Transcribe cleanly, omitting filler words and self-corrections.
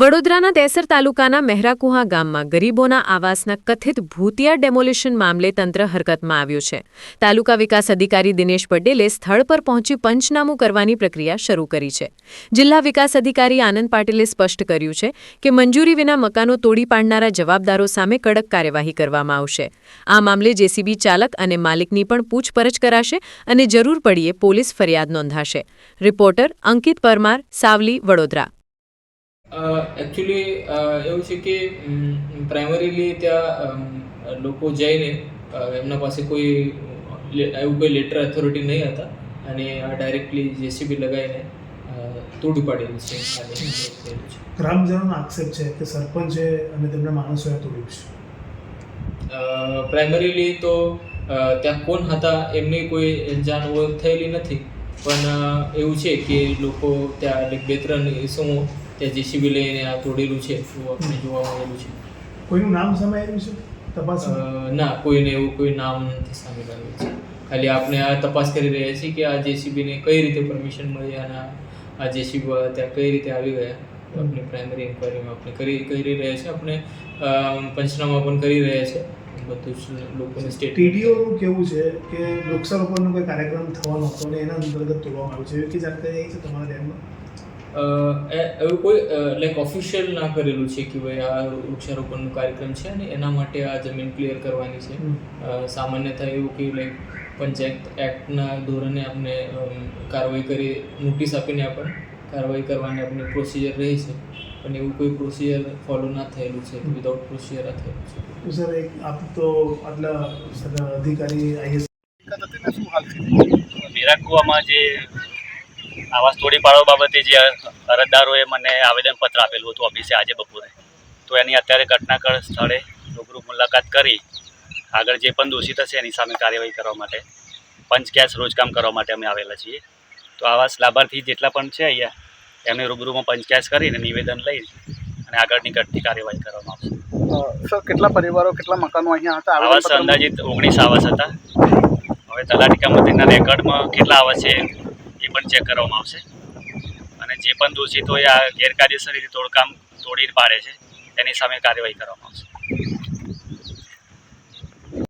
વડોદરાના તેસર તાલુકાના મહેરાકુહા ગામમાં ગરીબોના આવાસના કથિત ભૂતિયા ડેમોલિશન મામલે તંત્ર હરકતમાં આવ્યું છે. તાલુકા વિકાસ અધિકારી દિનેશ પટેલે સ્થળ પર પહોંચી પંચનામું કરવાની પ્રક્રિયા શરૂ કરી છે. જિલ્લા વિકાસ અધિકારી આનંદ પાટીલે સ્પષ્ટ કર્યું છે કે મંજૂરી વિના મકાનો તોડી પાડનારા જવાબદારો સામે કડક કાર્યવાહી કરવામાં આવશે. આ મામલે જેસીબી ચાલક અને માલિકની પણ પૂછપરછ કરાશે અને જરૂર પડીએ પોલીસ ફરિયાદ નોંધાશે. રિપોર્ટર અંકિત પરમાર, સાવલી, વડોદરા. એકચ્યુઅલી એવું છે કે પ્રાઇમરીલી ત્યાં લોકો જઈને એમના પાસે કોઈ એવું કોઈ લેટર ઓથોરિટી નહીં હતા અને ડાયરેક્ટલી જેસીબી લગાવીને તોડી પાડેલું છે. ગ્રામજનોનો આક્ષેપ છે કે સરપંચે અને તેમના માણસોએ તોડ્યું છે. પ્રાઇમરીલી તો ત્યાં કોણ હતા એમની કોઈ જાણ ઓળખ થયેલી નથી, પણ એવું છે કે લોકો ત્યાં 2-3 ઇસમો ત્યાં જેસીબી લઈને આ તોડેલું છે એવું આપણે જોવા મળેલું છે. કોઈનું નામ સામે આવ્યું છે તપાસ? ના, કોઈને એવું કોઈ નામ નથી સામે આવ્યું છે. ખાલી આપણે આ તપાસ કરી રહ્યા છીએ કે આ જેસીબીને કઈ રીતે પરમિશન મળી અને આ જેસીબી ત્યાં કઈ રીતે આવી ગયા. આપણે પ્રાઇમરી ઇન્ક્વાયરીમાં આપણે કરી રહ્યા છીએ. આપણે પંચનામા પણ કરી રહ્યા છે. બધું જ લોકોને સ્ટેટ ટીડીઓનું કેવું છે કે વૃક્ષારોપણનો કોઈ કાર્યક્રમ થવાનો હતો અને એના અંતર્ગત તોડવામાં આવ્યું છે, એવી કઈ જાણકારી આવી છે તમારા ધ્યાનમાં? એવું કોઈ ઓફિશિયલ ના કરેલું છે કે ભાઈ આ વૃક્ષારોપણનો કાર્યક્રમ છે અને એના માટે આ જમીન ક્લિયર કરવાની છે. સામાન્યતઃ એવું કે પંચાયત એક્ટના ધોરણે આપણે કાર્યવાહી કરી, નોટિસ આપીને આપણે કાર્યવાહી કરવાની આપણી પ્રોસિજર રહી છે, પણ એવું કોઈ પ્રોસિજર ફોલો ના થયેલું છે. વિધાઉટ પ્રોસિજર આ થયેલું છે. સર, આપ તો આટલા અધિકારી આઈએસ મહેરાકુવામાં જે આવાસ તોડી પાડવા બાબતે જે અરજદારોએ મને આવેદનપત્ર આપેલું હતું ઓફિસે આજે બપોરે, તો એની અત્યારે ઘટનાસ્થળ સ્થળે રૂબરૂ મુલાકાત કરી આગળ જે પણ દોષિત હશે એની સામે કાર્યવાહી કરવા માટે પંચકેસ રોજકામ કરવા માટે અમે આવેલા છીએ. તો આવાસ લાભાર્થી જેટલા પણ છે અહીંયા એમને રૂબરૂમાં પંચકેસ કરીને નિવેદન લઈ અને આગળની ઘટતી કાર્યવાહી કરવામાં આવશે. સર, કેટલા પરિવારો, કેટલા મકાનો અહીંયા હતા? આવાસ અંદાજિત 19 આવાસ હતા. હવે તલાટી કચેરીના રેકોર્ડમાં કેટલા આવાસ છે એ પણ ચેક કરવામાં આવશે અને જે પણ દોષિત હોય આ ગેરકાયદેસર રીતે તોડી પાડે છે એની સામે કાર્યવાહી કરવામાં આવશે.